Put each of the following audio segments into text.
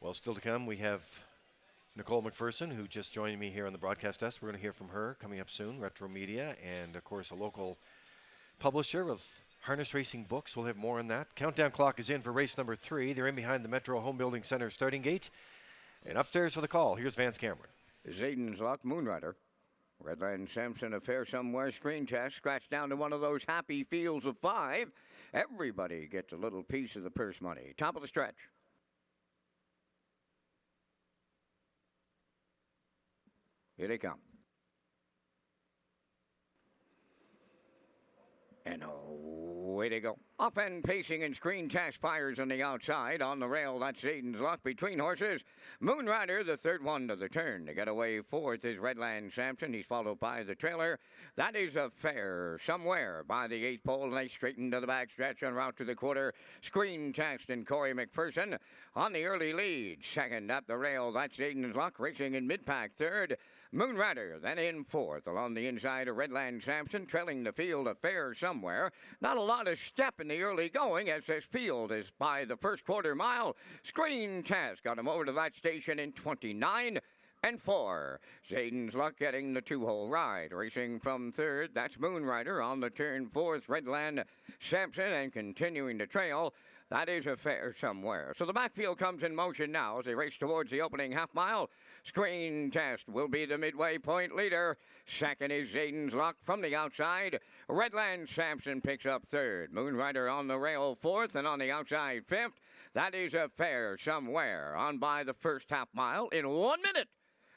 Well, still to come, we have Nicole McPherson, who just joined me here on the broadcast desk. We're going to hear from her coming up soon, Retro Media, and of course a local publisher with harness racing books. We'll have more on that. Countdown clock is in for race number 3. They're in behind the Metro Home Building Center starting gate. And upstairs for the call, here's Vance Cameron. Zayden's Lock, Moonrider. Redland Sampson, Affair Somewhere, screen test, scratched down to one of those happy fields of 5. Everybody gets a little piece of the purse money. Top of the stretch. Here they come. And away they go. Up and pacing and screen test fires on the outside. On the rail, that's Zayden's Luck between horses. Moonrider, the third one to the turn. To get away fourth is Redland Sampson. He's followed by the trailer. That is Affair Somewhere by the 8th pole. And they straighten to the back stretch en route to the quarter. Screen test and Corey McPherson on the early lead. Second up the rail, that's Zayden's Luck racing in mid-pack third. Moonrider then in fourth. Along the inside of Redland Sampson, trailing the field Affair Somewhere. Not a lot of step in the early going as this field is by the first quarter mile. Screen test got him over to that station in 29 and 4. Zayden's Luck getting the 2-hole ride. Racing from third, that's Moonrider on the turn fourth. Redland Sampson and continuing to trail. That is Affair Somewhere. So the backfield comes in motion now as they race towards the opening half mile. Screen test will be the midway point leader. Second is Zayden's Luck from the outside. Redland Sampson picks up third. Moonrider on the rail fourth, and on the outside fifth. That is Affair Somewhere on by the first half mile in 1 minute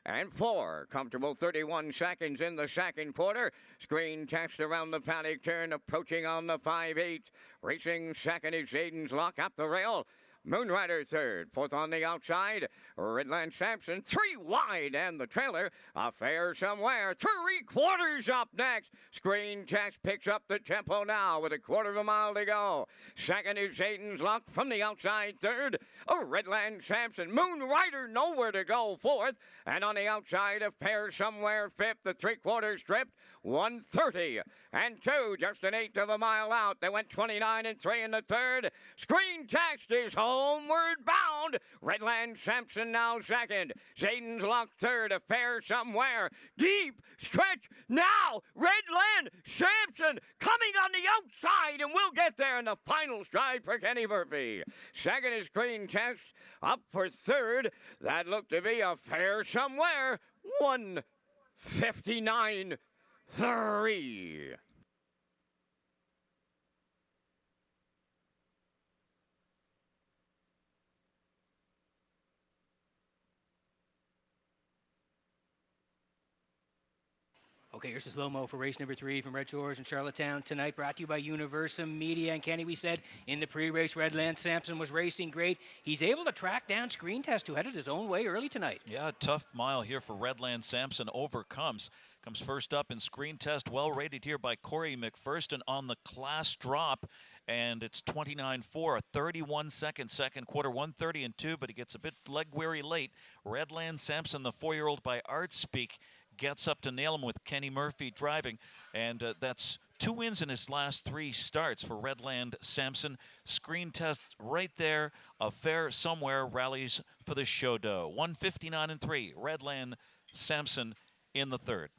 and 4. Comfortable 31 seconds in the second quarter. Screen test around the paddock turn, approaching on the 5/8. Racing second is Zayden's Luck up the rail. Moonrider third, fourth on the outside. Redland Sampson 3 wide, and the trailer Affair Somewhere 3/4 up next. Screen test picks up the tempo now with a quarter of a mile to go. Second is Zayden's Luck from the outside third. Redland Sampson, Moonrider nowhere to go fourth, and on the outside Affair Somewhere fifth. The 3/4 strip 1:30 and 2, just an eighth of a mile out. They went 29 and 3 in the third. Screen test is homeward bound. Redland Sampson now second. Zayden's Luck third. Affair Somewhere. Deep stretch now. Redland Sampson coming on the outside, and we'll get there in the final stride for Kenny Murphy. Second is Screen test. Up for third. That looked to be Affair Somewhere. 1:59.3. Okay, here's the slow-mo for race number 3 from Red Shores in Charlottetown tonight, brought to you by Universum Media. And Kenny, we said in the pre-race, Redland Sampson was racing great. He's able to track down Screen Test, who headed his own way early tonight. Yeah, tough mile here for Redland Sampson. Overcomes. Comes first up in Screen Test, well rated here by Corey McPherson on the class drop. And it's 29.4, a 31-second second quarter, 1:30 and 2, but he gets a bit leg-weary late. Redland Sampson, the 4-year-old by Art Speak, gets up to nail him with Kenny Murphy driving, and that's 2 wins in his last 3 starts for Redland Sampson. Screen test right there. Affair Somewhere rallies for the show dough. 1:59 and 3. Redland Sampson in the third.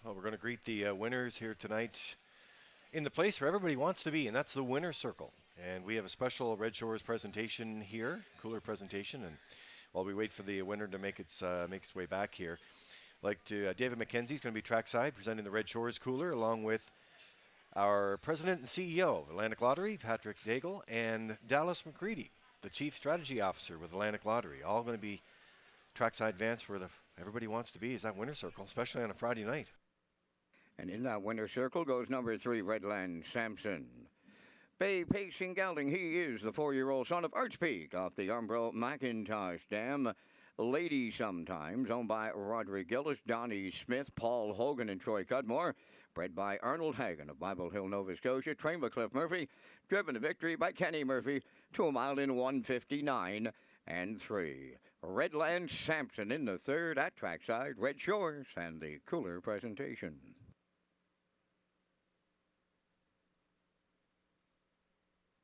Well, we're going to greet the winners here tonight in the place where everybody wants to be, and that's the winner's circle. And we have a special Red Shores presentation here, cooler presentation. And while we wait for the winner to make its way back here, David McKenzie's going to be trackside presenting the Red Shores cooler, along with our president and CEO of Atlantic Lottery, Patrick Daigle, and Dallas McCready, the chief strategy officer with Atlantic Lottery. All going to be trackside Vance where everybody wants to be, is that winner's circle, especially on a Friday night. And in that winner's circle goes number 3, Redland Sampson. Bay Pacing Gelding, he is the 4-year-old son of Archpeak off the Umbro McIntosh Dam. Lady Sometimes, owned by Roderick Gillis, Donnie Smith, Paul Hogan, and Troy Cudmore. Bred by Arnold Hagan of Bible Hill, Nova Scotia. Trained by Cliff Murphy. Driven to victory by Kenny Murphy. To a mile in 1:59 and 3. Redland Sampson in the third at trackside, Red Shores, and the cooler presentation.